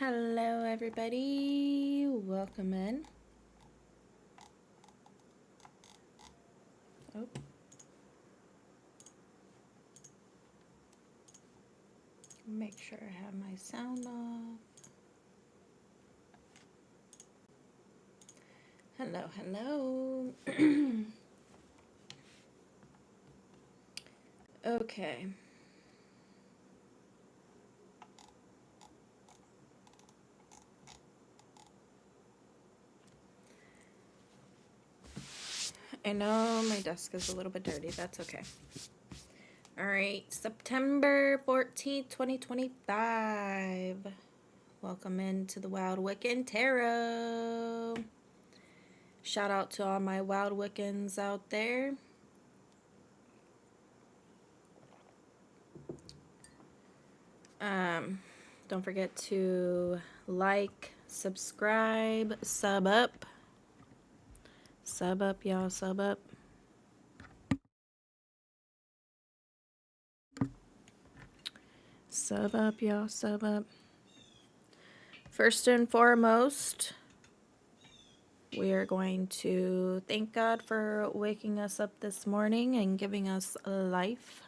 Hello, everybody. Welcome in. Oh. Make sure I have my sound off. Hello, hello. Okay. I know my desk is a little bit dirty. That's okay. All right. September 14th, 2025. Welcome into the Wild Wiccan Tarot. Shout out to all my Wild Wiccans out there. Don't forget to like, subscribe, sub up. Sub up, y'all, sub up. Sub up, y'all, sub up. First and foremost, we are going to thank God for waking us up this morning and giving us life.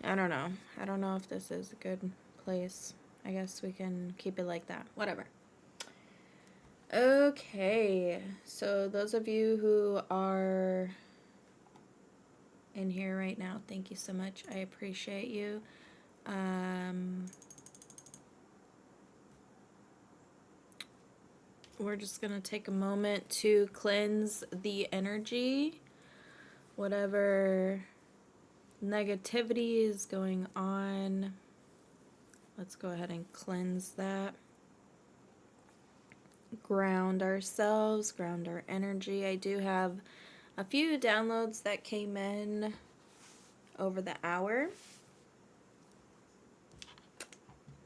I don't know. I don't know if this is a good place. I guess we can keep it like that. Whatever. Okay. So those of you who are in here right now, thank you so much. I appreciate you. We're just going to take a moment to cleanse the energy. Whatever negativity is going on, let's go ahead and cleanse that. Ground ourselves, ground our energy. I do have a few downloads that came in over the hour.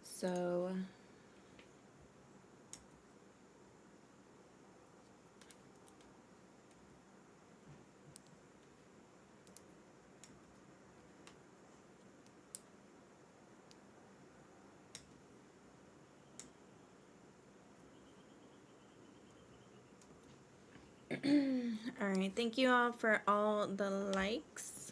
So all right, thank you all for all the likes.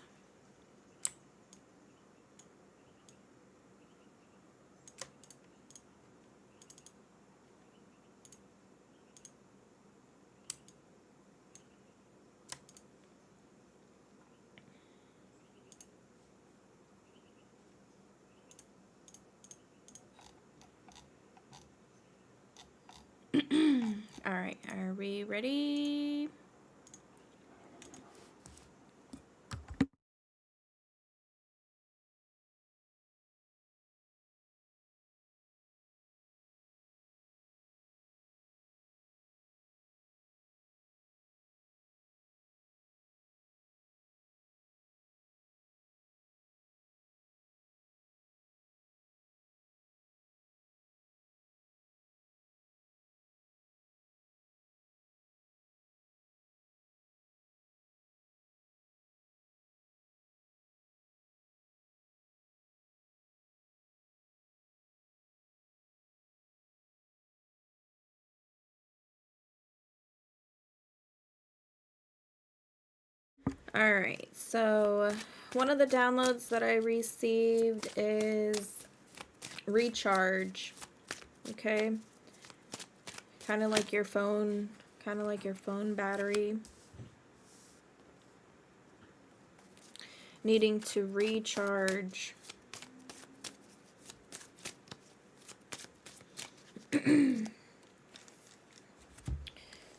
All right, are we ready? All right, so one of the downloads that I received is recharge. Okay, kind of like your phone battery needing to recharge.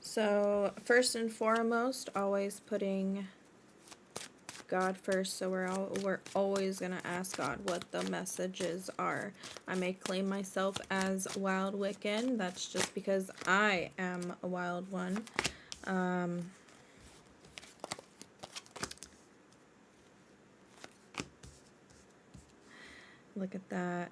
So first and foremost, always putting God first, so we're always gonna ask God what the messages are. I may claim myself as Wild Wiccan. That's just because I am a wild one. Look at that.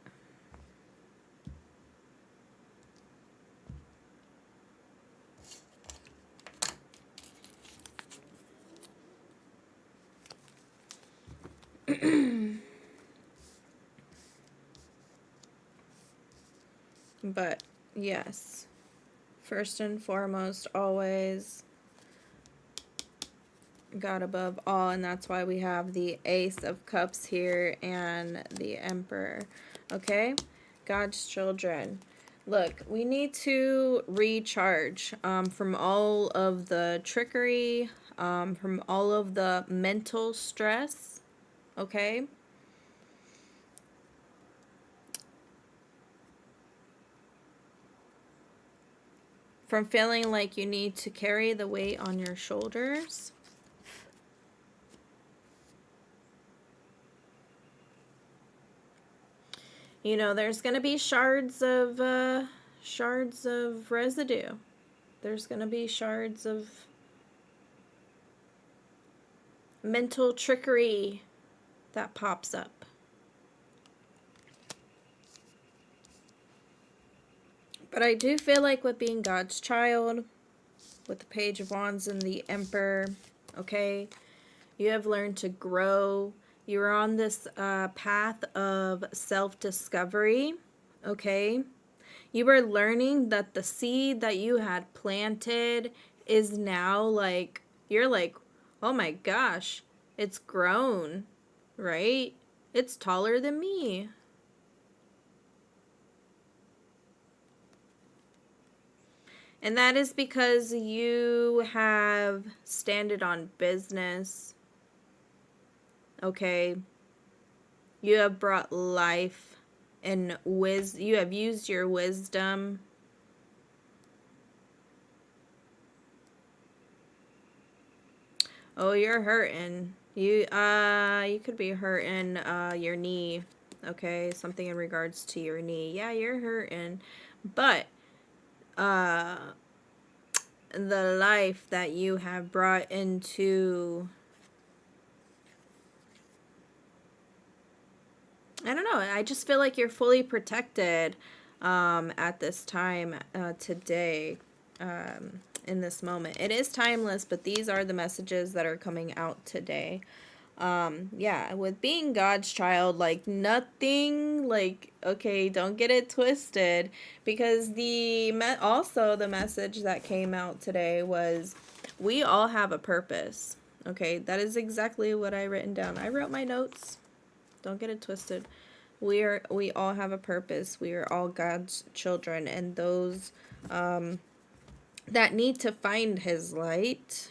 But yes, first and foremost, always God above all, and that's why we have the Ace of Cups here and the Emperor. Okay, God's children, look, we need to recharge from all of the trickery, from all of the mental stress. Okay, from feeling like you need to carry the weight on your shoulders. You know, there's going to be shards of residue. There's going to be shards of mental trickery that pops up. But I do feel like with being God's child, with the Page of Wands and the Emperor, okay, you have learned to grow. You're on this path of self-discovery, okay? You are learning that the seed that you had planted is now like, you're like, oh my gosh, it's grown, right? It's taller than me. And that is because you have standed on business. Okay, you have brought life and you have used your wisdom. Oh, you're hurting. You could be hurting your knee. Okay, something in regards to your knee. Yeah, you're hurting. But the life that you have brought into, I don't know, I just feel like you're fully protected at this time today, in this moment. It is timeless, but these are the messages that are coming out today. Yeah, with being God's child, like nothing, like, okay, don't get it twisted, because also the message that came out today was, we all have a purpose. Okay, that is exactly what I written down. I wrote my notes. Don't get it twisted. We all have a purpose. We are all God's children, and those that need to find his light,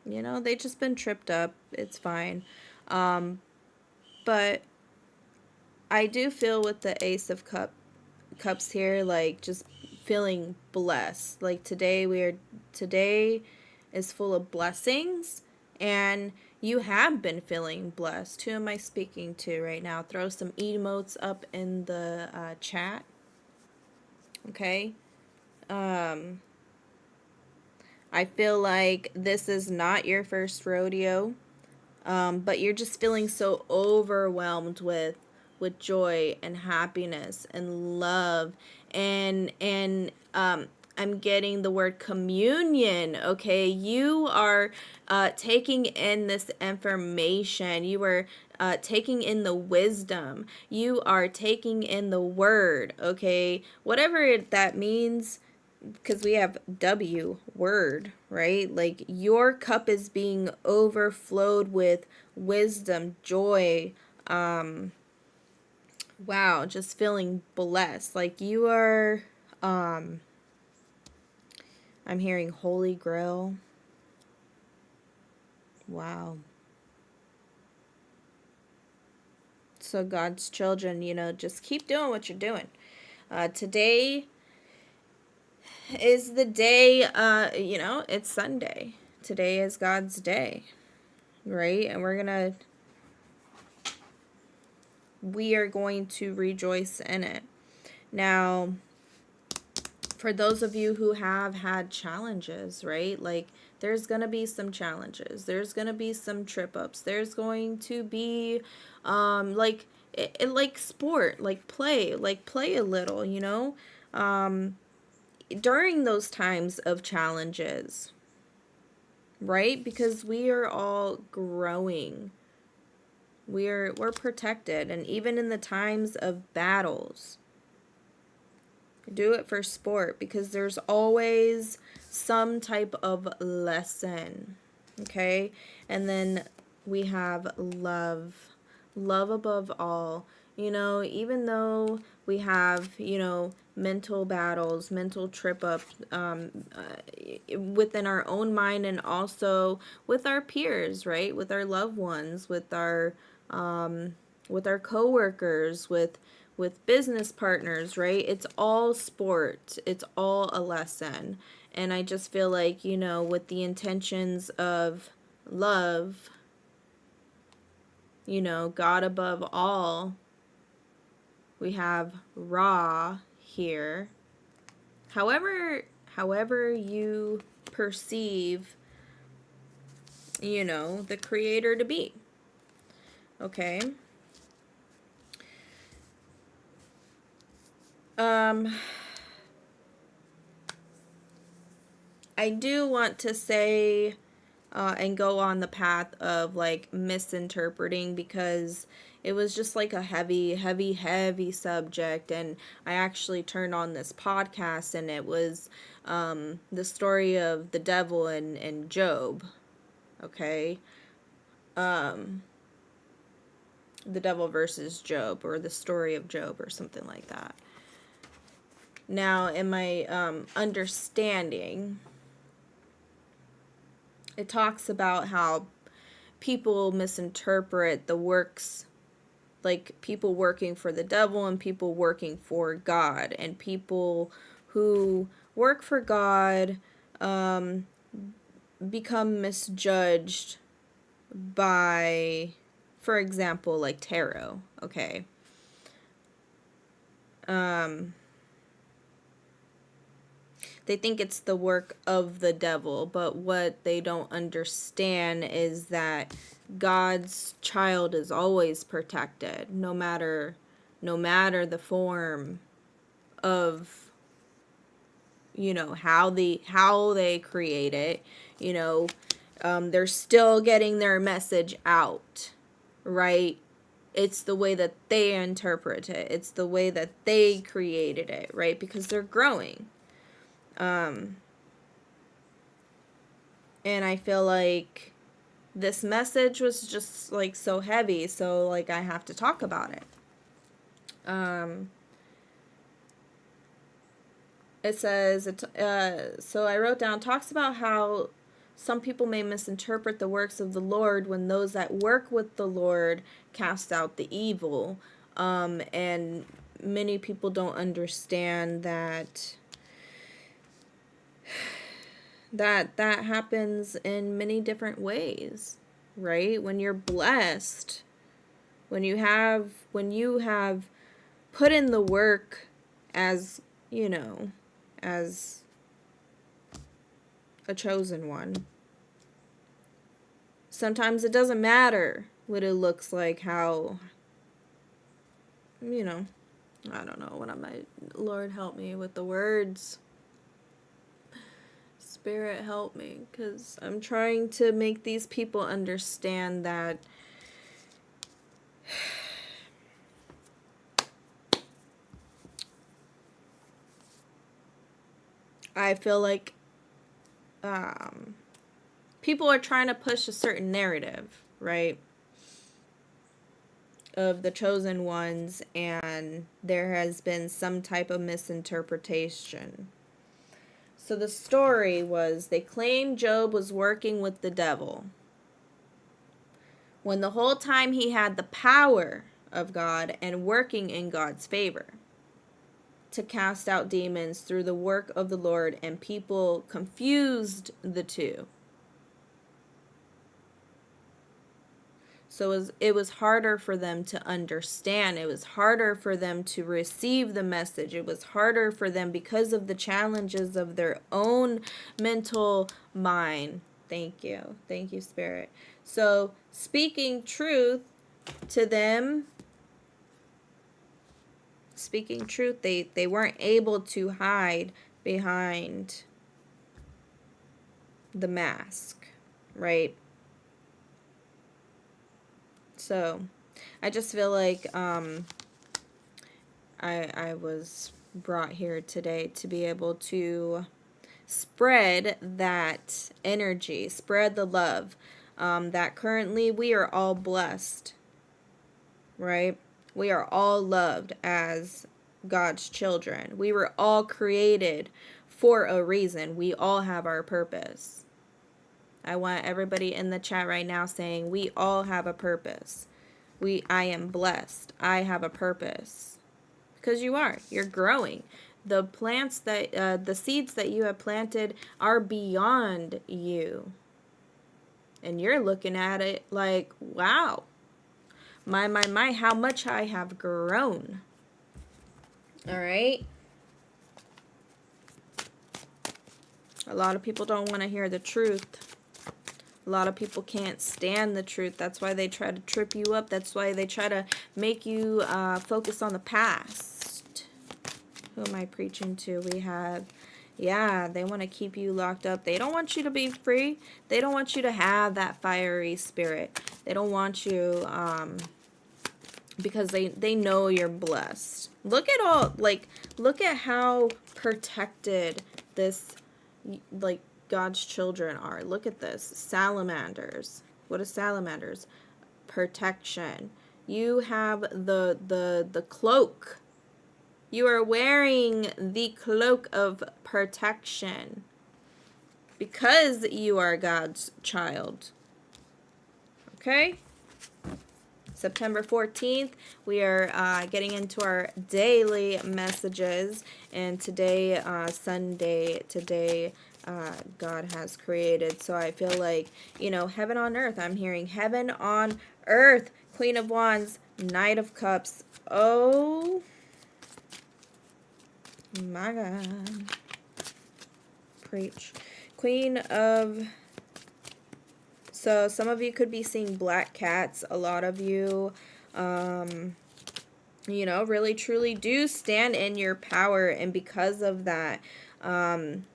you know, they just been tripped up. It's fine. But I do feel with the Ace of Cups here, like just feeling blessed. Like today is full of blessings, and you have been feeling blessed. Who am I speaking to right now? Throw some emotes up in the chat. Okay. I feel like this is not your first rodeo, but you're just feeling so overwhelmed with joy and happiness and love, and I'm getting the word communion. Okay, you are taking in this information. You are taking in the wisdom. You are taking in the word. Okay, whatever that means, because we have W, word, right? Like your cup is being overflowed with wisdom, joy. Wow, just feeling blessed. Like you are, I'm hearing Holy Grail. Wow. So God's children, you know, just keep doing what you're doing. Today is the day, you know, it's Sunday. Today is God's day. right? And we are going to rejoice in it. Now, for those of you who have had challenges, right? Like, there's going to be some challenges. There's going to be some trip ups. There's going to be, like, like sport, like play a little, you know? During those times of challenges, right? Because we are all growing. We're protected, and even in the times of battles, do it for sport, because there's always some type of lesson. Okay? And then we have love. Love above all. You know, even though we have, you know, mental battles, mental trip up within our own mind, and also with our peers, right? With our loved ones, with our coworkers, with business partners, right? It's all sport. It's all a lesson. And I just feel like, you know, with the intentions of love, you know, God above all, we have Ra here. However you perceive, you know, the creator to be. Okay? I do want to say and go on the path of like misinterpreting, because it was just like a heavy subject. And I actually turned on this podcast, and it was the story of the devil and Job. Okay. The devil versus Job, or the story of Job, or something like that. Now, in my understanding, it talks about how people misinterpret the works, like people working for the devil and people working for God, and people who work for God become misjudged by, for example, like tarot. Okay. They think it's the work of the devil, but what they don't understand is that God's child is always protected, no matter the form of, you know, how they create it. You know, they're still getting their message out, right? It's the way that they interpret it. It's the way that they created it, right? Because they're growing. And I feel like this message was just like so heavy, so like I have to talk about it. It says, so I wrote down, talks about how some people may misinterpret the works of the Lord when those that work with the Lord cast out the evil. And many people don't understand that happens in many different ways, right? When you're blessed, when you have put in the work as, you know, as a chosen one, sometimes it doesn't matter what it looks like, how, you know, I don't know what I might, Lord help me with the words. Spirit help me, because I'm trying to make these people understand that I feel like people are trying to push a certain narrative, right, of the chosen ones, and there has been some type of misinterpretation. So the story was, they claimed Job was working with the devil, when the whole time he had the power of God and working in God's favor to cast out demons through the work of the Lord, and people confused the two. So it was harder for them to understand. It was harder for them to receive the message. It was harder for them because of the challenges of their own mental mind. Thank you. Thank you, Spirit. So speaking truth to them, they weren't able to hide behind the mask, right? So I just feel like I was brought here today to be able to spread that energy, spread the love, that currently we are all blessed, right? We are all loved as God's children. We were all created for a reason. We all have our purpose. I want everybody in the chat right now saying we all have a purpose. I am blessed. I have a purpose. Because you're growing. The plants the seeds that you have planted are beyond you. And you're looking at it like, wow, my, how much I have grown. All right. A lot of people don't want to hear the truth. A lot of people can't stand the truth. That's why they try to trip you up. That's why they try to make you focus on the past. Who am I preaching to? We have, yeah, they want to keep you locked up. They don't want you to be free. They don't want you to have that fiery spirit. They don't want you, because they know you're blessed. Look at how protected this, like, God's children are. Look at this. Salamanders. What are salamanders? Protection. You have the cloak. You are wearing the cloak of protection because you are God's child. Okay? September 14th, we are getting into our daily messages. And today, Sunday, God has created. So I feel like, heaven on earth. I'm hearing heaven on earth. Queen of Wands, Knight of Cups. Oh my God. Preach. Queen of... So some of you could be seeing black cats. A lot of you, really truly do stand in your power. And because of that,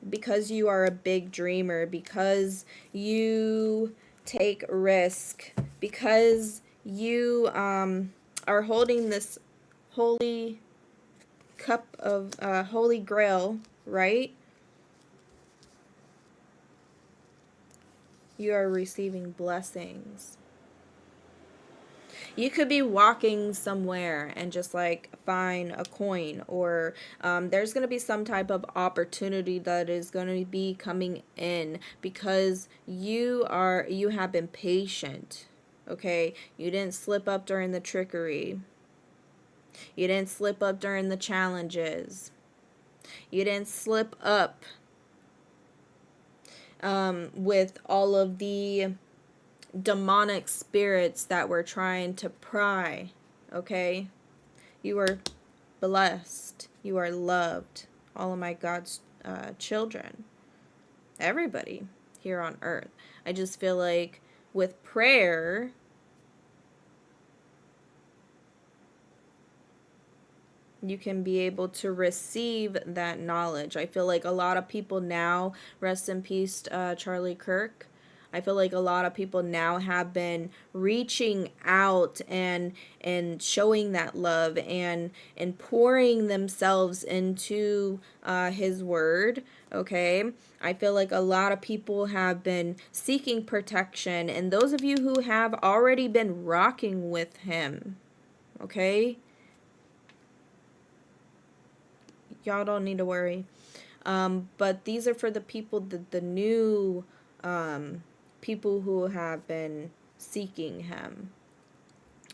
because you are a big dreamer, because you take risk, because you are holding this holy cup of holy grail, right? You are receiving blessings. You could be walking somewhere and just like find a coin, or there's going to be some type of opportunity that is going to be coming in because you have been patient. Okay, you didn't slip up during the trickery. You didn't slip up during the challenges. You didn't slip up with all of the demonic spirits that were trying to pry. Okay, you are blessed. You are loved. All of my God's children. Everybody here on earth. I just feel like with prayer, you can be able to receive that knowledge. I feel like a lot of people now, rest in peace, Charlie Kirk. I feel like a lot of people now have been reaching out and showing that love and pouring themselves into his word. Okay, I feel like a lot of people have been seeking protection, and those of you who have already been rocking with him, okay, y'all don't need to worry. But these are for the people, the new people who have been seeking him.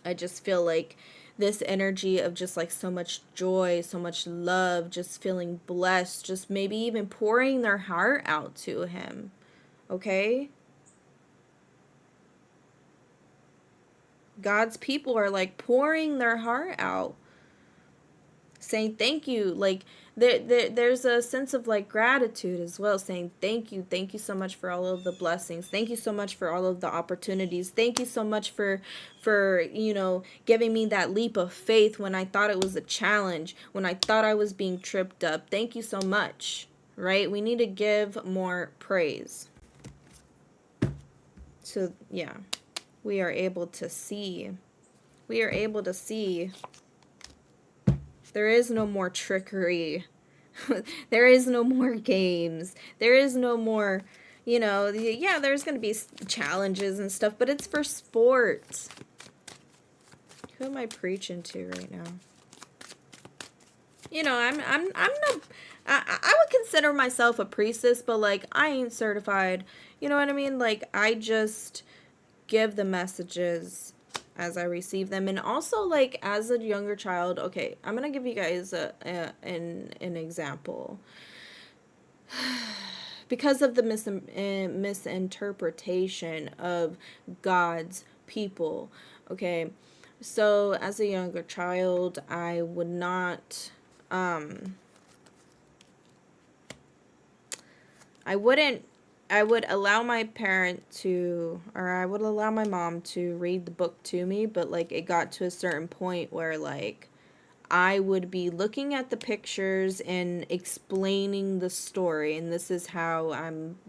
I just feel like this energy of just like so much joy, so much love, just feeling blessed, just maybe even pouring their heart out to him. Okay? God's people are like pouring their heart out, saying thank you. Like there's a sense of like gratitude as well, saying thank you so much for all of the blessings, thank you so much for all of the opportunities, thank you so much for giving me that leap of faith when I thought it was a challenge, when I thought I was being tripped up. Thank you so much. Right? We need to give more praise. So yeah, we are able to see there is no more trickery. There is no more games. There is no more, yeah, there's going to be challenges and stuff, but it's for sport. Who am I preaching to right now? I'm not, I would consider myself a priestess, but like I ain't certified. You know what I mean? Like I just give the messages as I receive them. And also, like, as a younger child, okay, I'm gonna give you guys an example. Because of the misinterpretation of God's people, okay, so as a younger child, I would not, I would allow my I would allow my mom to read the book to me, but like it got to a certain point where like I would be looking at the pictures and explaining the story, and this is how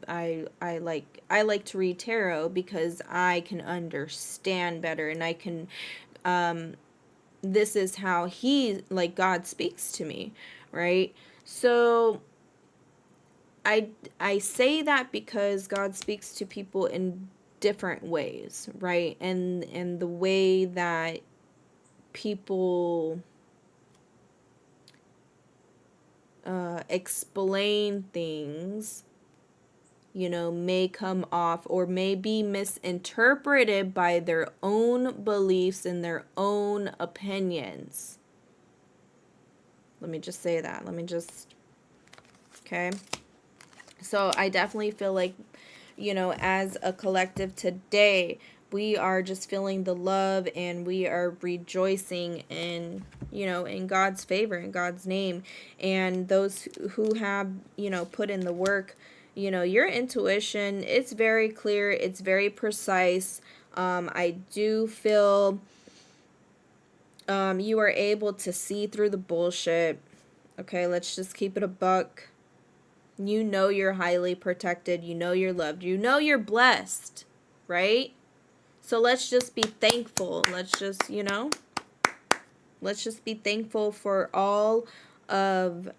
I like to read tarot, because I can understand better, and I can this is how God speaks to me, right? So I say that because God speaks to people in different ways, right? And the way that people explain things, may come off or may be misinterpreted by their own beliefs and their own opinions. Let me just say that. Okay? So I definitely feel like, as a collective today, we are just feeling the love, and we are rejoicing in, in God's favor, in God's name. And those who have, put in the work, your intuition, it's very clear, it's very precise. I do feel you are able to see through the bullshit. Okay, let's just keep it a buck. You're highly protected. You're loved. You're blessed, right? So let's just be thankful. Let's just be thankful for all of,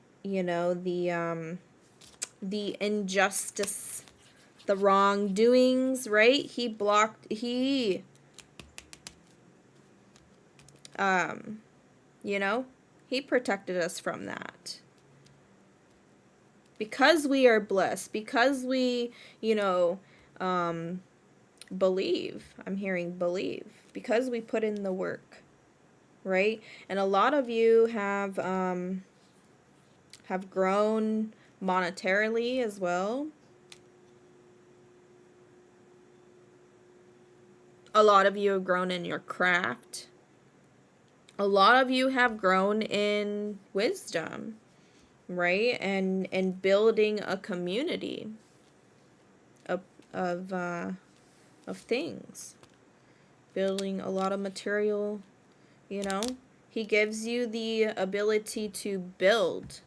the injustice, the wrongdoings, right? He protected us from that. Because we are blessed, because we, believe. I'm hearing believe. Because we put in the work, right? And a lot of you have grown monetarily as well. A lot of you have grown in your craft. A lot of you have grown in wisdom, right? And building a community of things, building a lot of material. He gives you the ability to build.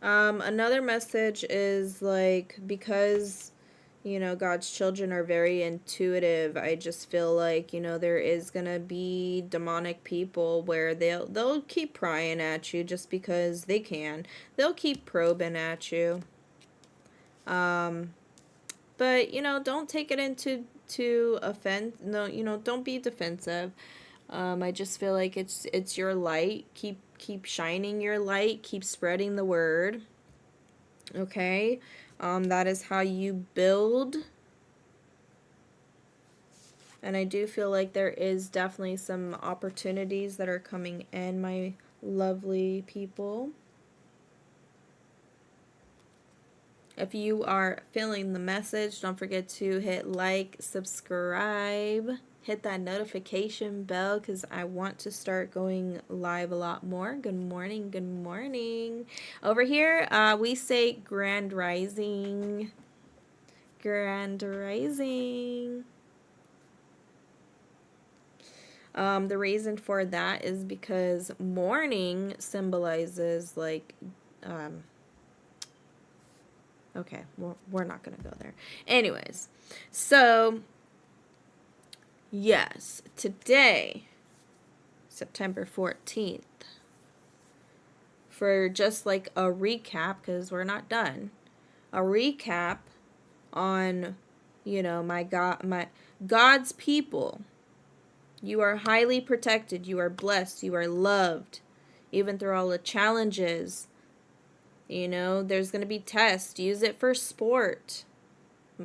Another message is like, because God's children are very intuitive, I just feel like, there is gonna be demonic people where they'll keep prying at you just because they can. They'll keep probing at you. But don't take it into offense. No, don't be defensive. I just feel like it's your light. Keep shining your light. Keep spreading the word. Okay? That is how you build. And I do feel like there is definitely some opportunities that are coming in, my lovely people. If you are feeling the message, don't forget to hit like, subscribe, hit that notification bell because I want to start going live a lot more. Good morning, good morning. Over here, we say Grand Rising. Grand Rising. The reason for that is because morning symbolizes like, okay, we're not going to go there. Anyways, so yes, today, September 14th, for just like a recap, because we're not done, a recap on, my God's people. You are highly protected. You are blessed. You are loved. Even through all the challenges, there's going to be tests. Use it for sport.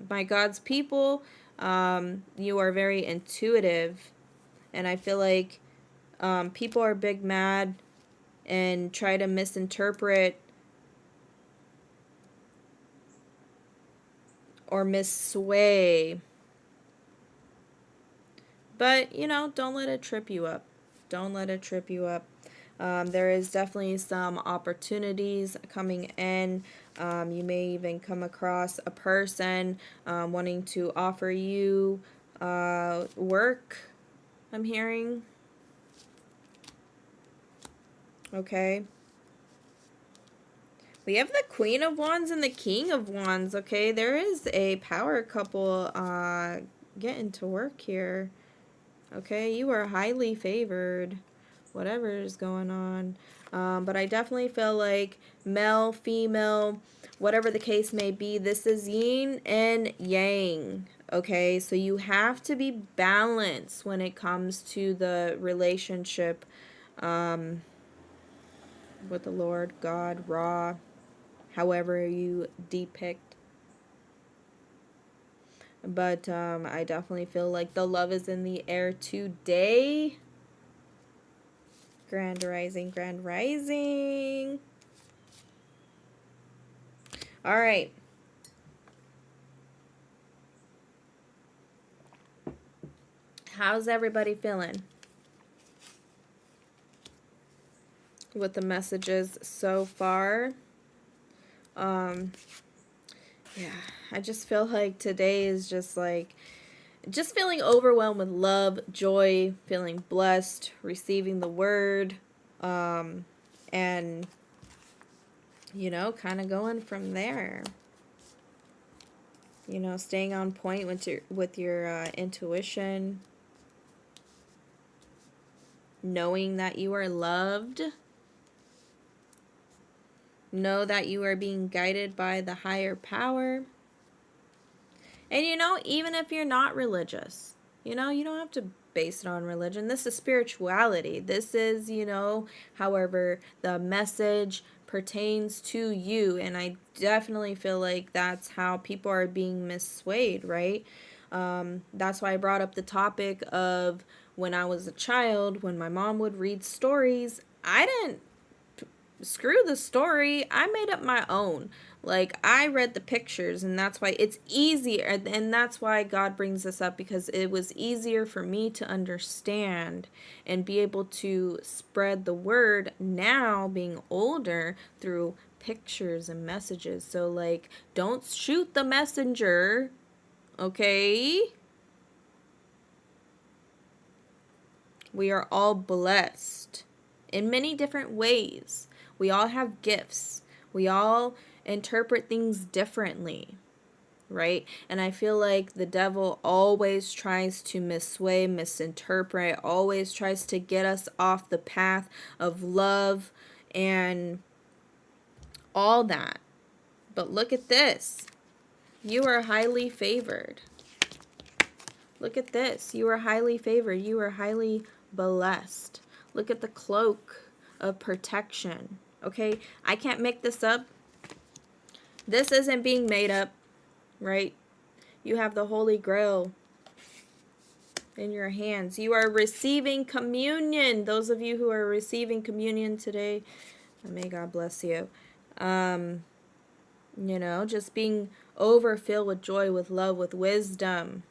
My God's people, you are very intuitive. And I feel like people are big mad and try to misinterpret or missway. But, don't let it trip you up. Don't let it trip you up. There is definitely some opportunities coming in. You may even come across a person wanting to offer you work, I'm hearing. Okay. We have the Queen of Wands and the King of Wands, okay? There is a power couple getting to work here. Okay, you are highly favored, whatever is going on. But I definitely feel like male, female, whatever the case may be, this is yin and yang. Okay, so you have to be balanced when it comes to the relationship with the Lord, God, Ra, however you depict. But I definitely feel like the love is in the air today. Grand Rising, Grand Rising. All right. How's everybody feeling with the messages so far? Yeah, I just feel like today is just feeling overwhelmed with love, joy, feeling blessed, receiving the word, and, kind of going from there. Staying on point with your intuition, knowing that you are loved, know that you are being guided by the higher power. And even if you're not religious, you don't have to base it on religion. This is spirituality. This is, however the message pertains to you. And I definitely feel like that's how people are being misswayed, right? That's why I brought up the topic of when I was a child, when my mom would read stories, I didn't screw the story. I made up my own. Like, I read the pictures, and that's why it's easier. And that's why God brings this up, because it was easier for me to understand and be able to spread the word now, being older, through pictures and messages. So, like, don't shoot the messenger, okay? We are all blessed in many different ways. We all have gifts. We all interpret things differently, right? And I feel like the devil always tries to missway, misinterpret, always tries to get us off the path of love and all that. But look at this. You are highly favored. Look at this. You are highly favored. You are highly blessed. Look at the cloak of protection. Okay? I can't make this up. This isn't being made up, right? You have the Holy Grail in your hands. You are receiving communion. Those of you who are receiving communion today, may God bless you. You know, just being overfilled with joy, with love, with wisdom.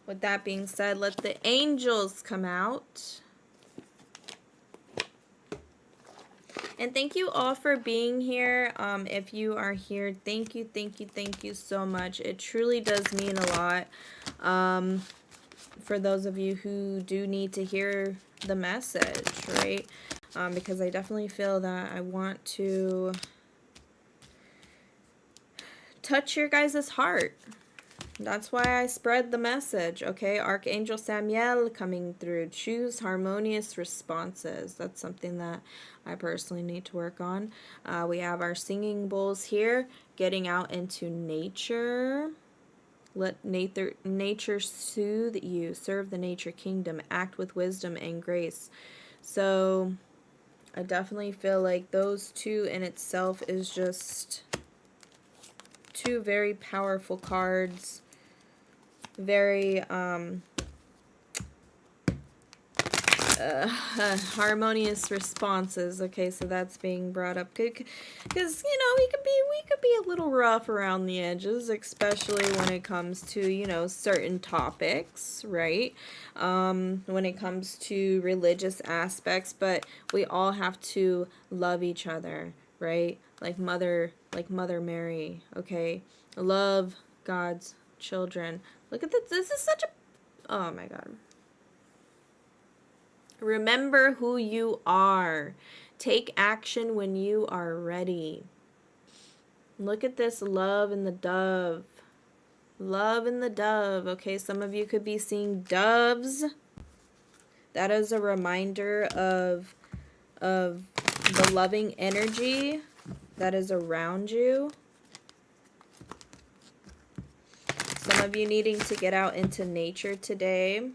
With that being said, let the angels come out. And thank you all for being here. If you are here, thank you, thank you, thank you so much. It truly does mean a lot. For those of you who do need to hear the message, right? Because I definitely feel that I want to touch your guys' heart. That's why I spread the message, okay? Archangel Samuel coming through. Choose harmonious responses. That's something that I personally need to work on. We have our singing bowls here. Getting out into nature. Let nature soothe you. Serve the nature kingdom. Act with wisdom and grace. So I definitely feel like those two in itself is just two very powerful cards. Very harmonious responses. Okay, so that's being brought up because you know we could be a little rough around the edges, especially when it comes to, you know, certain topics, right? When it comes to religious aspects, but we all have to love each other, right? Like Mother Mary. Okay, love God's children. Look at this. This is such a, oh my God. Remember who you are. Take action when you are ready. Look at this love in the dove. Love in the dove. Okay, some of you could be seeing doves. That is a reminder of the loving energy that is around you. Some of you needing to get out into nature today.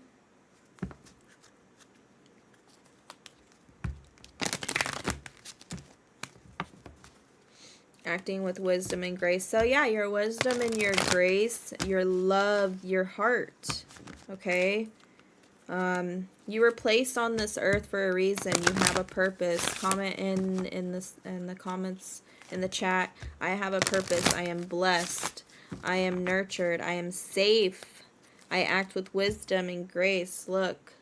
Acting with wisdom and grace. So yeah, your wisdom and your grace, your love, your heart. Okay? You were placed on this earth for a reason. You have a purpose. Comment in the comments in the chat. I have a purpose. I am blessed. I am nurtured. I am safe. I act with wisdom and grace. Look.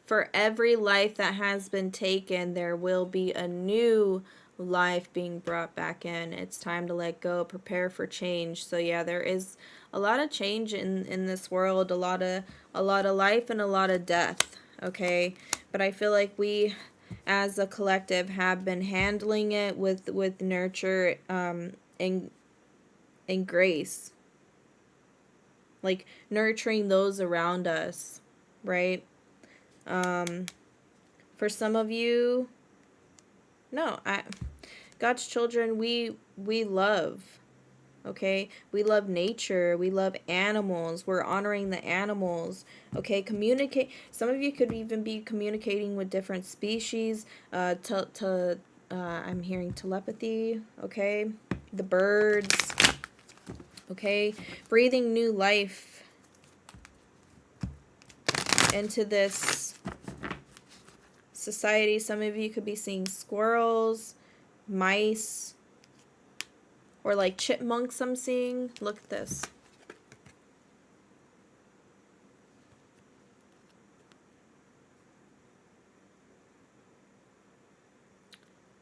For every life that has been taken, there will be a new life being brought back in. It's time to let go, prepare for change. So yeah, there is a lot of change in this world, a lot of life and a lot of death, okay? But I feel like we as a collective have been handling it with nurture and grace. Like nurturing those around us, right? For some of you, no, God's children, we love, okay? We love nature. We love animals. We're honoring the animals, okay? Communicate. Some of you could even be communicating with different species. I'm hearing telepathy, okay? The birds, okay? Breathing new life into this society. Some of you could be seeing squirrels, mice, or like chipmunks I'm seeing. Look at this.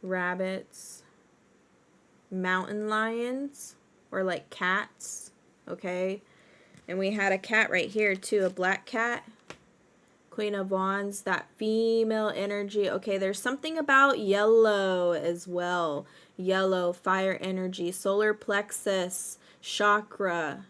Rabbits, mountain lions, or like cats, okay? And we had a cat right here too, a black cat. Queen of Wands, that female energy. Okay, there's something about yellow as well. Yellow, fire energy, solar plexus, chakra.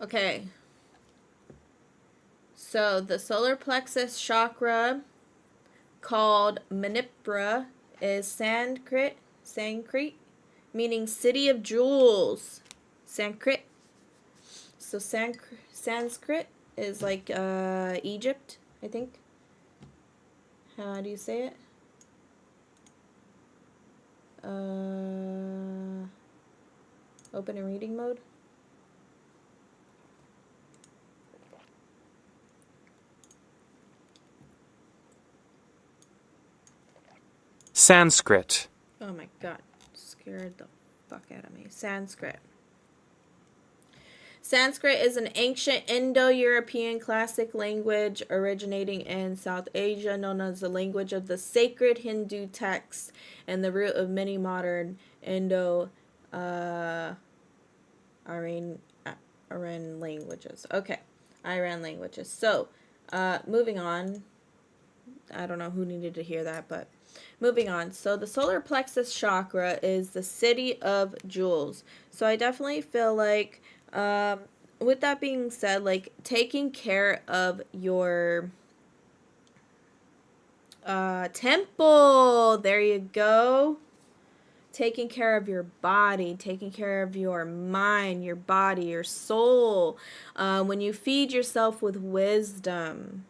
Okay. So the solar plexus chakra, called Manipura, is Sanskrit, meaning city of jewels. Sanskrit. So Sanskrit is like Egypt, I think. How do you say it? Open and reading mode. Sanskrit. Oh my god, scared the fuck out of me. Sanskrit. Sanskrit is an ancient Indo-European classic language originating in South Asia, known as the language of the sacred Hindu texts and the root of many modern Iran languages. Okay, Iran languages. So, moving on. I don't know who needed to hear that, but moving on. So the solar plexus chakra is the city of jewels. So I definitely feel like, with that being said, like taking care of your temple. There you go. Taking care of your body, taking care of your mind, your body, your soul. When you feed yourself with wisdom,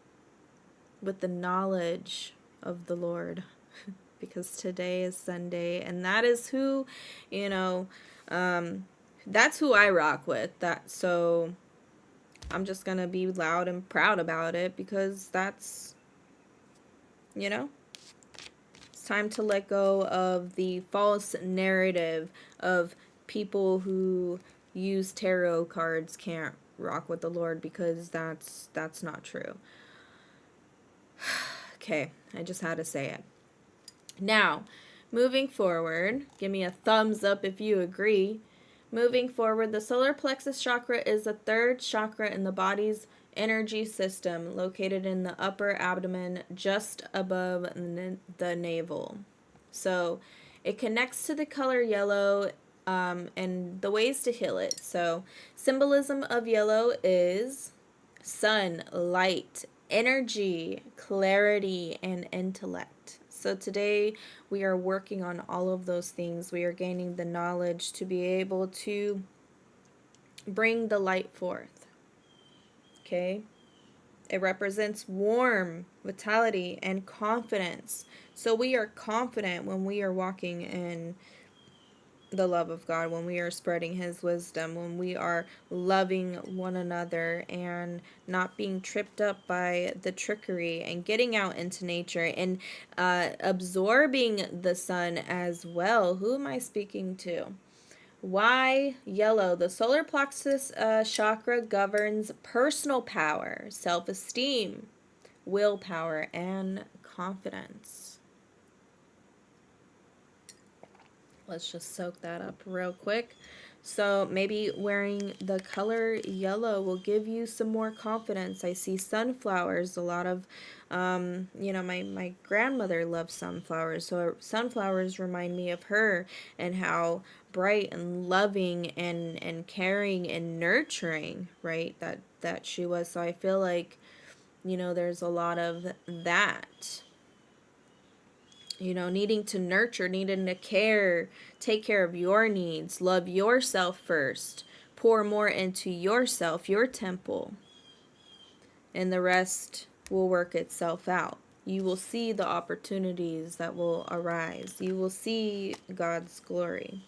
with the knowledge of the Lord, because today is Sunday, and that is who, that's who I rock with. So I'm just gonna be loud and proud about it, because that's, it's time to let go of the false narrative of people who use tarot cards can't rock with the Lord, because that's not true. Okay, I just had to say it. Now, moving forward, give me a thumbs up if you agree. Moving forward, the solar plexus chakra is the third chakra in the body's energy system, located in the upper abdomen just above the navel. So it connects to the color yellow, and the ways to heal it. So symbolism of yellow is sun, light, energy, clarity, and intellect. So today we are working on all of those things. We are gaining the knowledge to be able to bring the light forth. Okay? It represents warmth, vitality, and confidence. So we are confident when we are walking in the love of God, when we are spreading His wisdom, when we are loving one another and not being tripped up by the trickery, and getting out into nature and absorbing the sun as well. Who am I speaking to? Why yellow? The solar plexus chakra governs personal power, self-esteem, willpower, and confidence. Let's just soak that up real quick. So maybe wearing the color yellow will give you some more confidence. I see sunflowers. A lot of, my grandmother loves sunflowers. So sunflowers remind me of her, and how bright and loving and caring and nurturing, right, that she was. So I feel like, there's a lot of that. Needing to nurture, needing to care, take care of your needs, love yourself first, pour more into yourself, your temple, and the rest will work itself out. You will see the opportunities that will arise. You will see God's glory.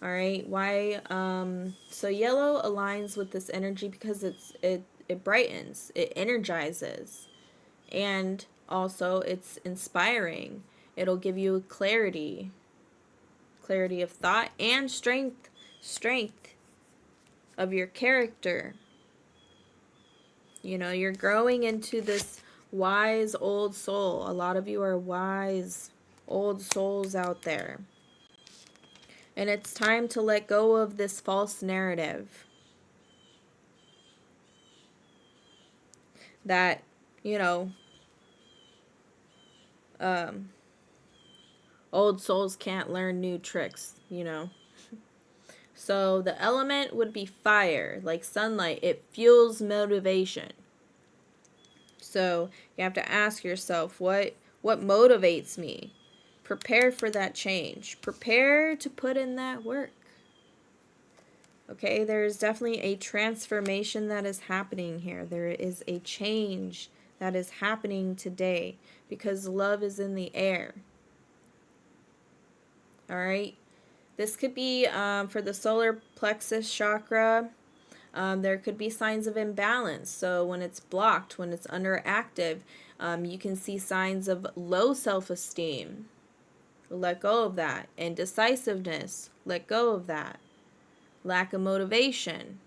All right. Why? So yellow aligns with this energy because it brightens, it energizes, and also it's inspiring. It'll give you clarity of thought, and strength of your character. You're growing into this wise old soul. A lot of you are wise old souls out there. And it's time to let go of this false narrative that, old souls can't learn new tricks, So the element would be fire, like sunlight. It fuels motivation. So you have to ask yourself, what motivates me? Prepare for that change. Prepare to put in that work. Okay, there is definitely a transformation that is happening here. There is a change that is happening today because love is in the air. All right. This could be for the solar plexus chakra. There could be signs of imbalance. So when it's blocked, when it's underactive, you can see signs of low self-esteem. Let go of that. Indecisiveness. Let go of that. Lack of motivation.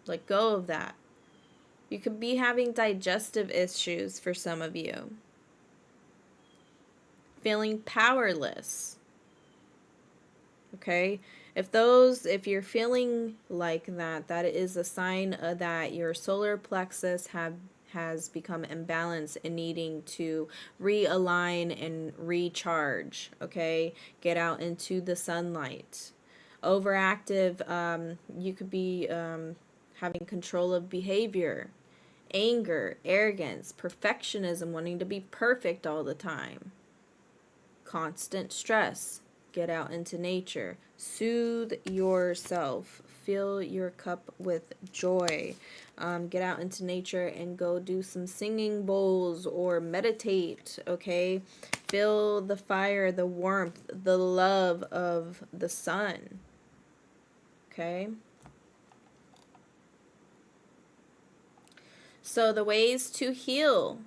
Let go of that. You could be having digestive issues for some of you. Feeling powerless. Okay? If you're feeling like that, that is a sign that your solar plexus has become imbalanced and needing to realign and recharge. Okay? Get out into the sunlight. Overactive, you could be having control of behavior, anger, arrogance, perfectionism, wanting to be perfect all the time, constant stress. Get out into nature. Soothe yourself. Fill your cup with joy. Get out into nature and go do some singing bowls or meditate, okay? Feel the fire, the warmth, the love of the sun, okay? So the ways to heal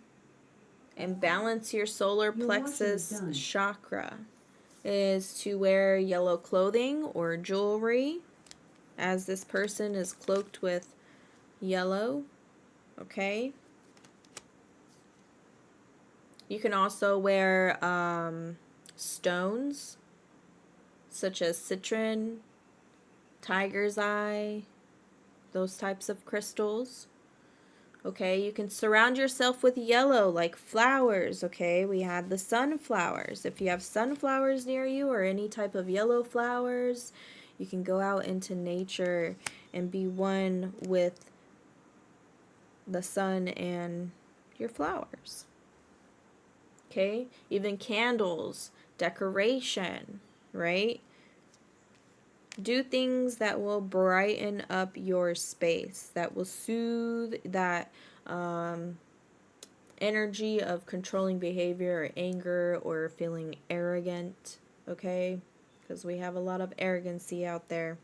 and balance your solar plexus chakra is to wear yellow clothing or jewelry, as this person is cloaked with yellow, okay? You can also wear stones such as citron, tiger's eye, those types of crystals. Okay, you can surround yourself with yellow, like flowers, okay? We had the sunflowers. If you have sunflowers near you or any type of yellow flowers, you can go out into nature and be one with the sun and your flowers. Okay? Even candles, decoration, right? Do things that will brighten up your space, that will soothe that energy of controlling behavior or anger or feeling arrogant, okay? Because we have a lot of arrogancy out there.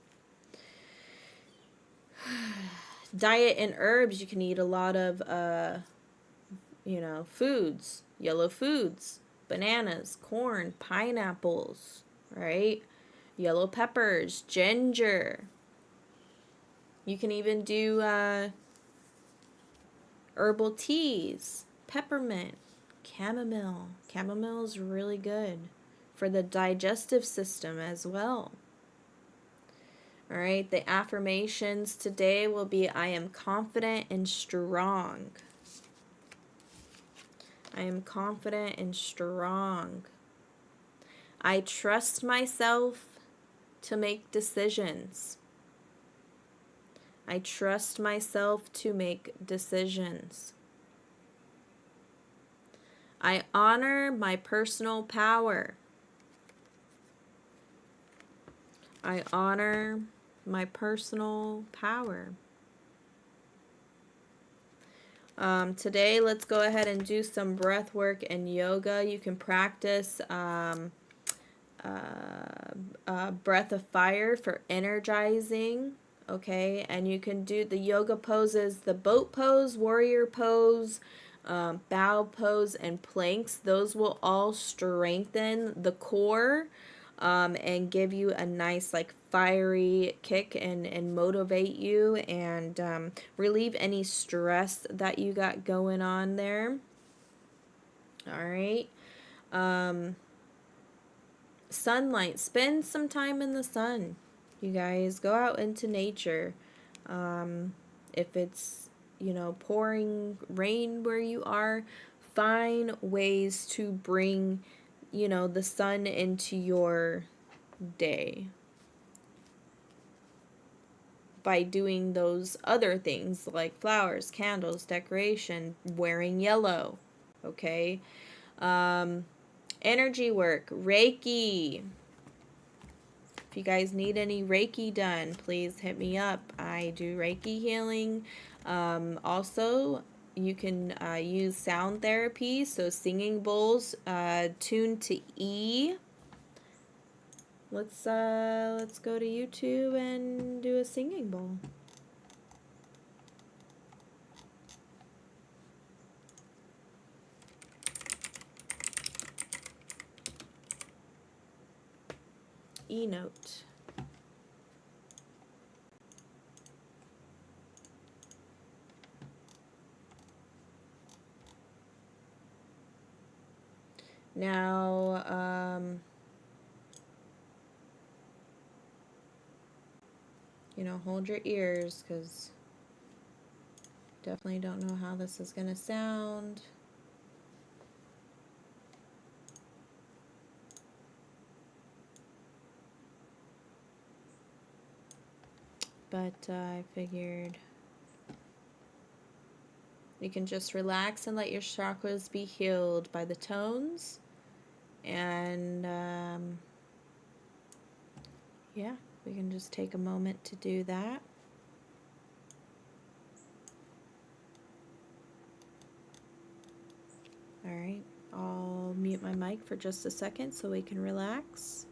Diet and herbs, you can eat a lot of, foods, yellow foods, bananas, corn, pineapples, right? Yellow peppers, ginger. You can even do herbal teas, peppermint, chamomile. Chamomile is really good for the digestive system as well. All right, the affirmations today will be, I am confident and strong. I am confident and strong. I trust myself to make decisions. I trust myself to make decisions. I honor my personal power. I honor my personal power. Today, let's go ahead and do some breath work and yoga. You can practice breath of fire for energizing, okay? And you can do the yoga poses, the boat pose, warrior pose, bow pose, and planks. Those will all strengthen the core and give you a nice like fiery kick and motivate you and relieve any stress that you got going on there. All right. Sunlight. Spend some time in the sun. You guys, go out into nature. If it's, pouring rain where you are, find ways to bring, the sun into your day. by doing those other things like flowers, candles, decoration, wearing yellow. Okay. Energy work, Reiki. If you guys need any Reiki done, please hit me up. I do Reiki healing. Also, you can use sound therapy, so singing bowls tuned to E. Let's go to YouTube and do a singing bowl. E note. Now, you know, hold your ears, because definitely don't know how this is going to sound. But I figured you can just relax and let your chakras be healed by the tones. And yeah, we can just take a moment to do that. All right, I'll mute my mic for just a second so we can relax.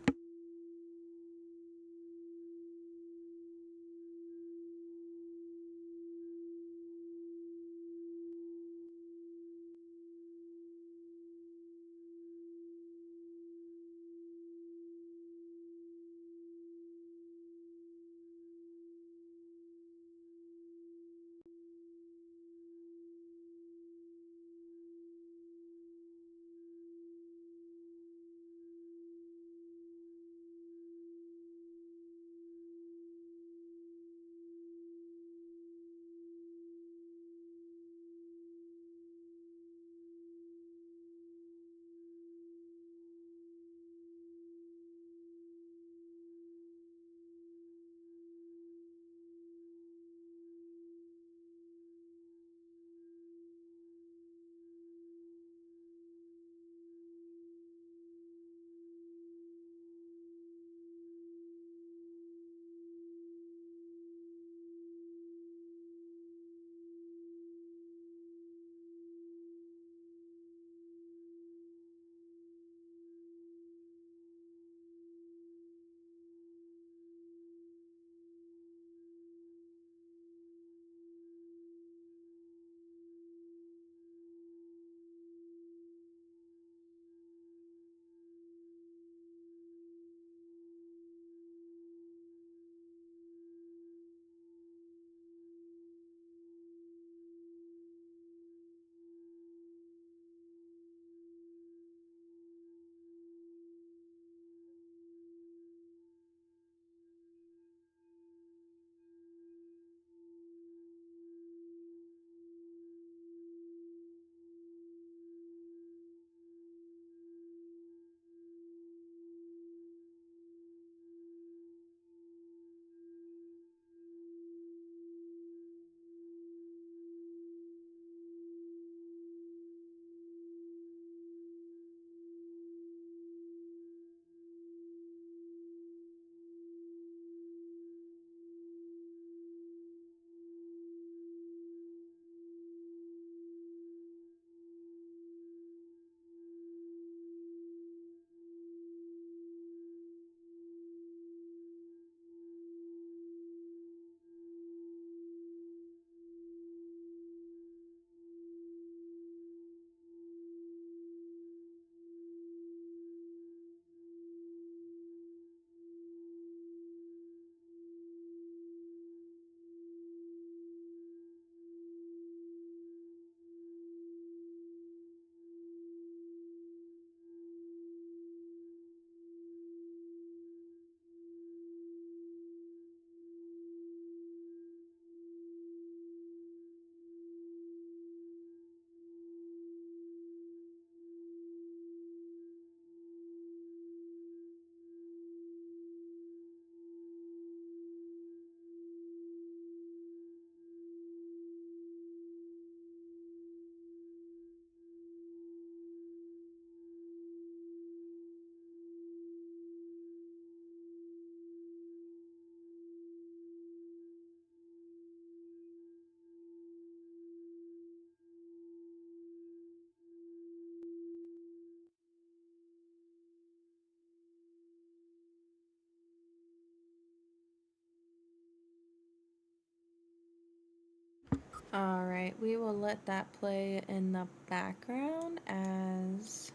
Alright, we will let that play in the background as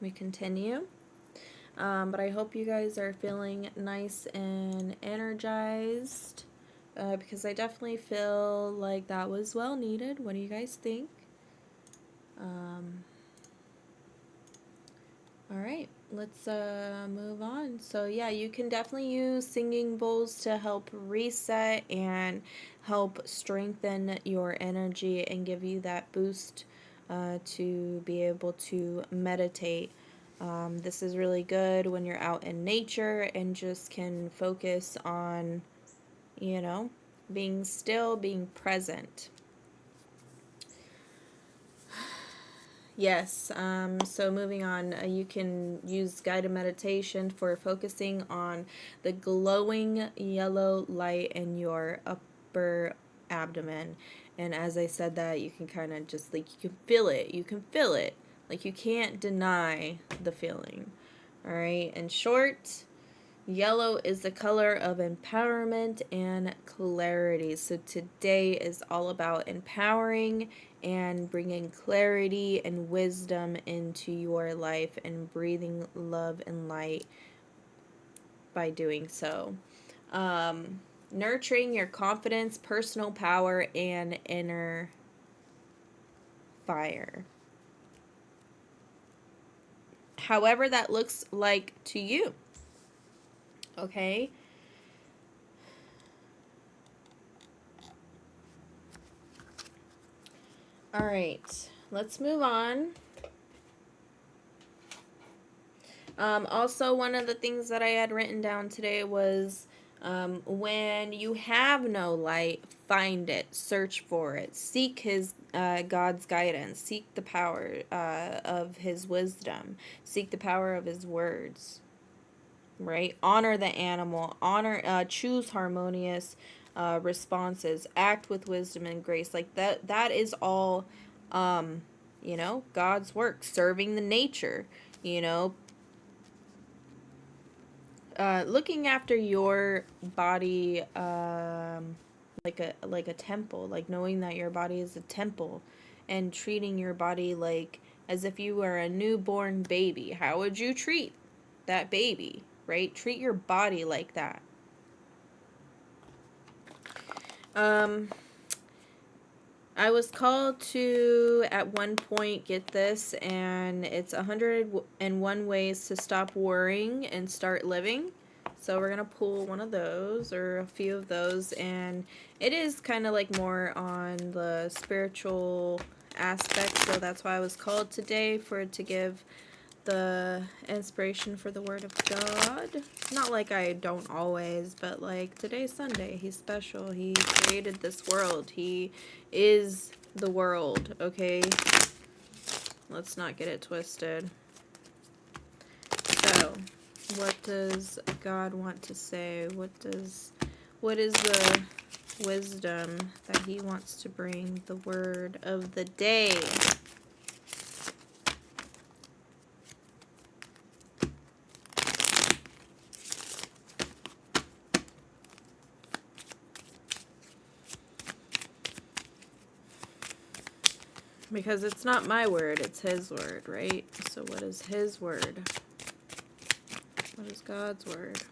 we continue. But I hope you guys are feeling nice and energized, because I definitely feel like that was well needed. What do you guys think? Alright, let's move on. So yeah, you can definitely use singing bowls to help reset and help strengthen your energy and give you that boost to be able to meditate. This is really good when you're out in nature and just can focus on, you know, being still, being present. Yes, so moving on, you can use guided meditation for focusing on the glowing yellow light in your upper abdomen. And as I said that, you can kind of just, like, you can feel it. You can feel it. Like, you can't deny the feeling. All right, in short, yellow is the color of empowerment and clarity. So today is all about empowering and bringing clarity and wisdom into your life and breathing love and light by doing so. Nurturing your confidence, personal power, and inner fire. However that looks like to you. Okay? All right, let's move on. Also, one of the things that I had written down today was when you have no light, find it, search for it, seek His God's guidance, seek the power of His wisdom, seek the power of His words. Right? Honor the animal. Choose harmonious responses. Act with wisdom and grace. Like that. That is all, God's work. Serving the nature. Looking after your body, like a temple. Like knowing that your body is a temple, and treating your body like as if you were a newborn baby. How would you treat that baby? Right? Treat your body like that. I was called to, at one point, get this, and it's 101 ways to stop worrying and start living. So we're going to pull one of those, or a few of those, and it is kind of like more on the spiritual aspect, so that's why I was called today, to give the inspiration for the Word of God. Not like I don't always, but like today's Sunday. He's special. He created this world. He is the world, okay? Let's not get it twisted. So, what does God want to say? What is the wisdom that He wants to bring? The word of the day. Because it's not my word, it's His word, right? So what is His word? What is God's word?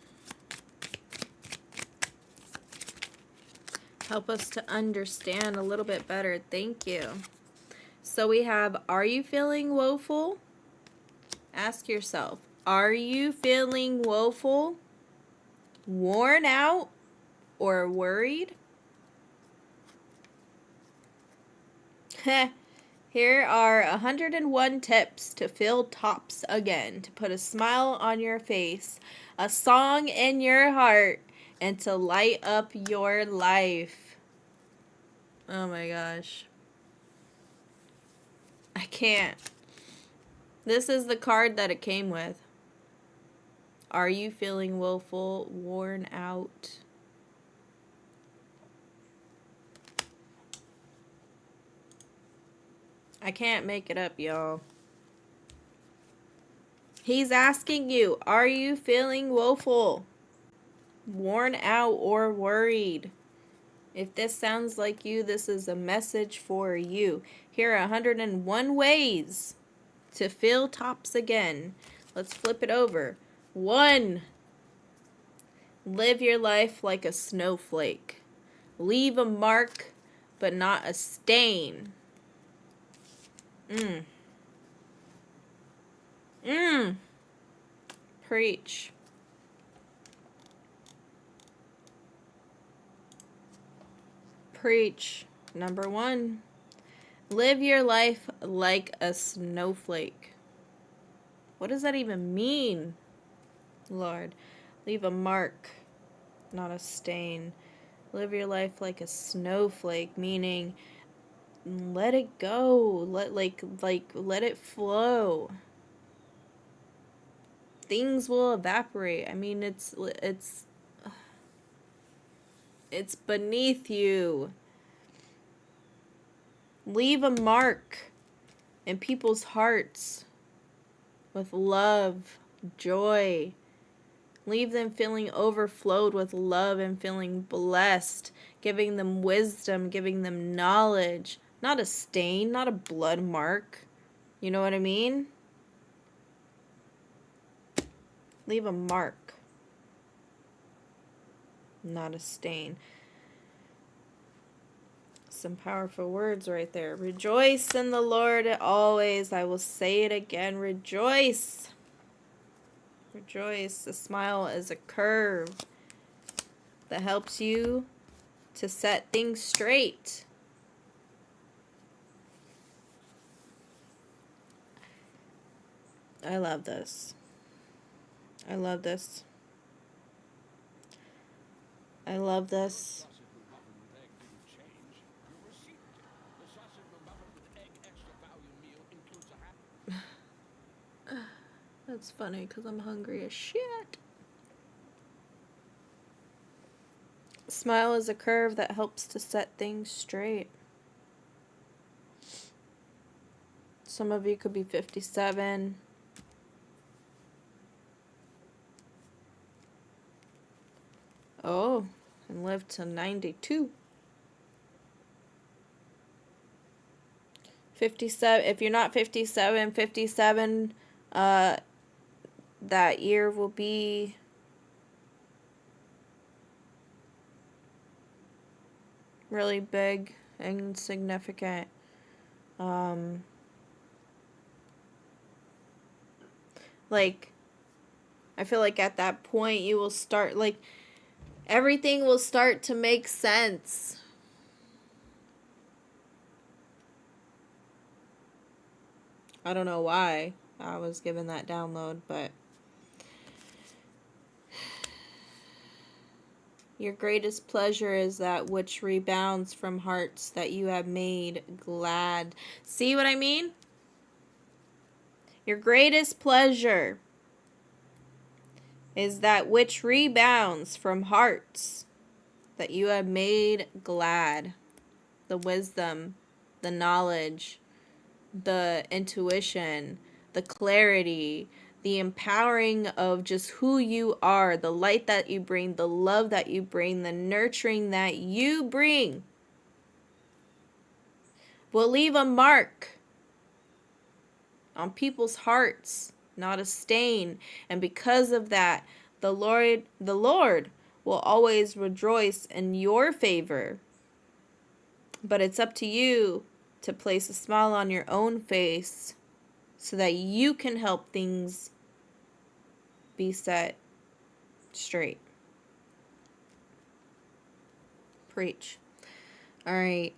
Help us to understand a little bit better. Thank you. So we have, are you feeling woeful? Ask yourself, are you feeling woeful, worn out, or worried? Here are 101 tips to fill tops again, to put a smile on your face, a song in your heart, and to light up your life. Oh my gosh. I can't. This is the card that it came with. Are you feeling woeful, worn out? I can't make it up, y'all. He's asking you, are you feeling woeful, worn out, or worried? If this sounds like you, this is a message for you. Here are 101 ways to fill tops again. Let's flip it over. 1. Live your life like a snowflake. Leave a mark, but not a stain. Preach. Preach. Number 1. Live your life like a snowflake. What does that even mean, Lord? Leave a mark, not a stain. Live your life like a snowflake, meaning let it go. Let it flow. Things will evaporate. I mean, it's beneath you. Leave a mark in people's hearts with love, joy. Leave them feeling overflowed with love and feeling blessed, giving them wisdom, giving them knowledge. Not a stain, not a blood mark. You know what I mean? Leave a mark, not a stain. Some powerful words right there. Rejoice in the Lord always. I will say it again. Rejoice. Rejoice. A smile is a curve that helps you to set things straight. I love this. I love this. I love this. That's funny because I'm hungry as shit. Smile is a curve that helps to set things straight. Some of you could be 57. Oh, and live to 92. 57. If you're not 57, 57, that year will be really big and significant. Like, I feel like at that point you will start, like, everything will start to make sense. I don't know why I was given that download, but your greatest pleasure is that which rebounds from hearts that you have made glad. See what I mean? Your greatest pleasure is that which rebounds from hearts that you have made glad. The wisdom, the knowledge, the intuition, the clarity, the empowering of just who you are, the light that you bring, the love that you bring, the nurturing that you bring will leave a mark on people's hearts, not a stain. And because of that, the Lord will always rejoice in your favor. But it's up to you to place a smile on your own face so that you can help things be set straight. Preach. All right.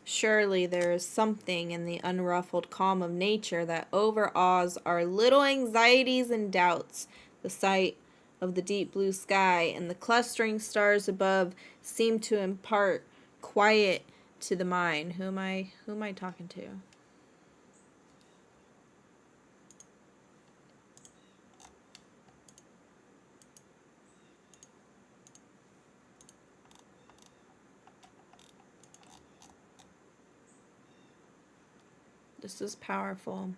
Surely there is something in the unruffled calm of nature that overawes our little anxieties and doubts. The sight of the deep blue sky and the clustering stars above seem to impart quiet to the mind. Who am I talking to? This is powerful.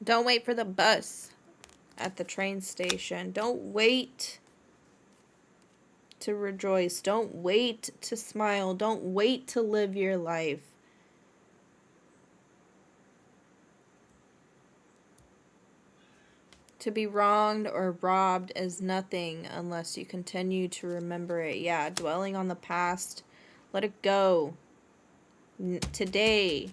Don't wait for the bus. at the train station. Don't wait to rejoice. Don't wait to smile. Don't wait to live your life. To be wronged or robbed is nothing unless you continue to remember it. Yeah, dwelling on the past, let it go. Today,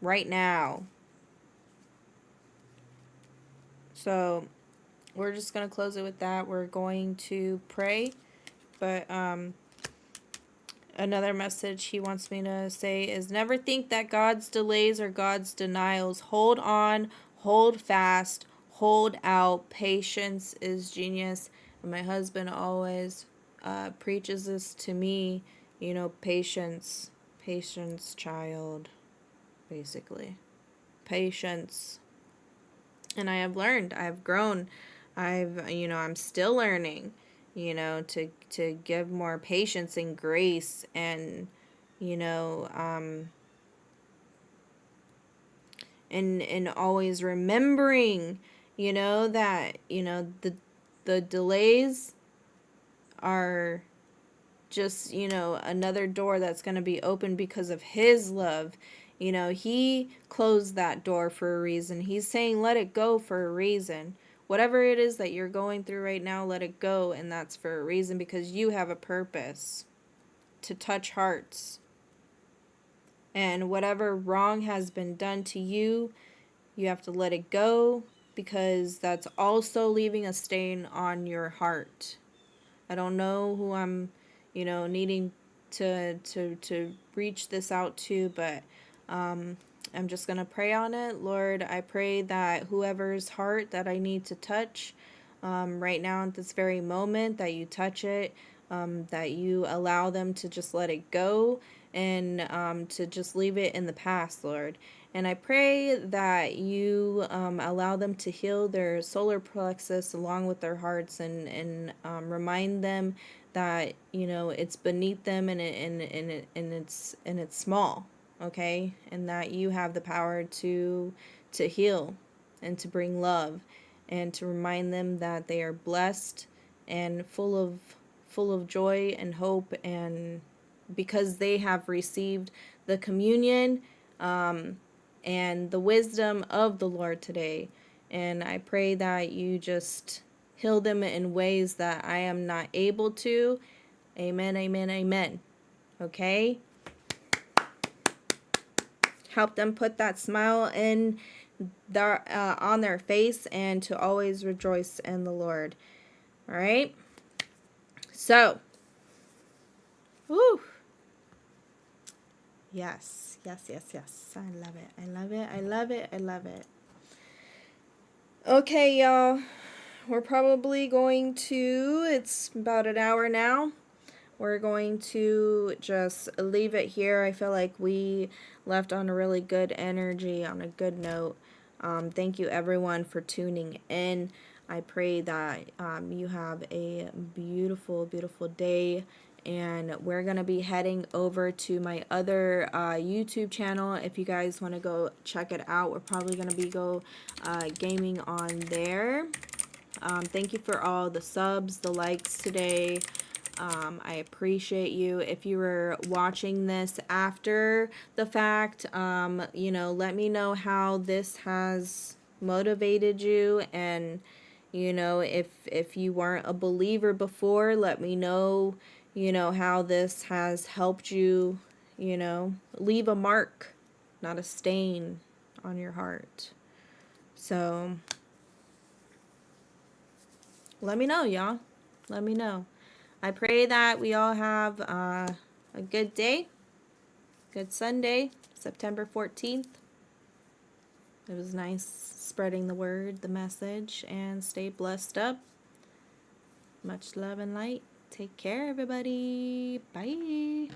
right now. So, we're just going to close it with that. We're going to pray, but another message he wants me to say is never think that God's delays are God's denials. Hold on, hold fast, hold out. Patience is genius. And my husband always preaches this to me, you know, patience, child, basically. Patience. And I have learned, I've grown, I'm still learning, to give more patience and grace and, and always remembering, that, the delays are just, another door that's going to be open because of his love. He closed that door for a reason. He's saying, let it go for a reason. Whatever it is that you're going through right now, let it go. And that's for a reason, because you have a purpose to touch hearts. And whatever wrong has been done to you, you have to let it go, because that's also leaving a stain on your heart. I don't know who I'm, needing to reach this out to, but I'm just going to pray on it. Lord, I pray that whoever's heart that I need to touch right now at this very moment, that you touch it, that you allow them to just let it go and to just leave it in the past, Lord. And I pray that you allow them to heal their solar plexus along with their hearts, and remind them that it's beneath them, and it's small, okay, and that you have the power to heal and to bring love, and to remind them that they are blessed and full of joy and hope, and because they have received the communion and the wisdom of the Lord today. And I pray that you just heal them in ways that I am not able to. Amen, amen, amen. Okay? Help them put that smile in on their face, and to always rejoice in the Lord. All right? So, woo. Yes. I love it. I love it. Okay, y'all. We're probably going to, it's about an hour now. We're going to just leave it here. I feel like we left on a really good energy, on a good note. Thank you, everyone, for tuning in. I pray that you have a beautiful, beautiful day. And we're going to be heading over to my other YouTube channel. If you guys want to go check it out, we're probably going to be gaming on there. Thank you for all the subs, the likes today. I appreciate you. If you were watching this after the fact, let me know how this has motivated you. And, if you weren't a believer before, let me know, how this has helped you, leave a mark, not a stain on your heart. So, let me know, y'all. Let me know. I pray that we all have a good day, good Sunday, September 14th. It was nice spreading the word, the message, and stay blessed up. Much love and light. Take care, everybody. Bye.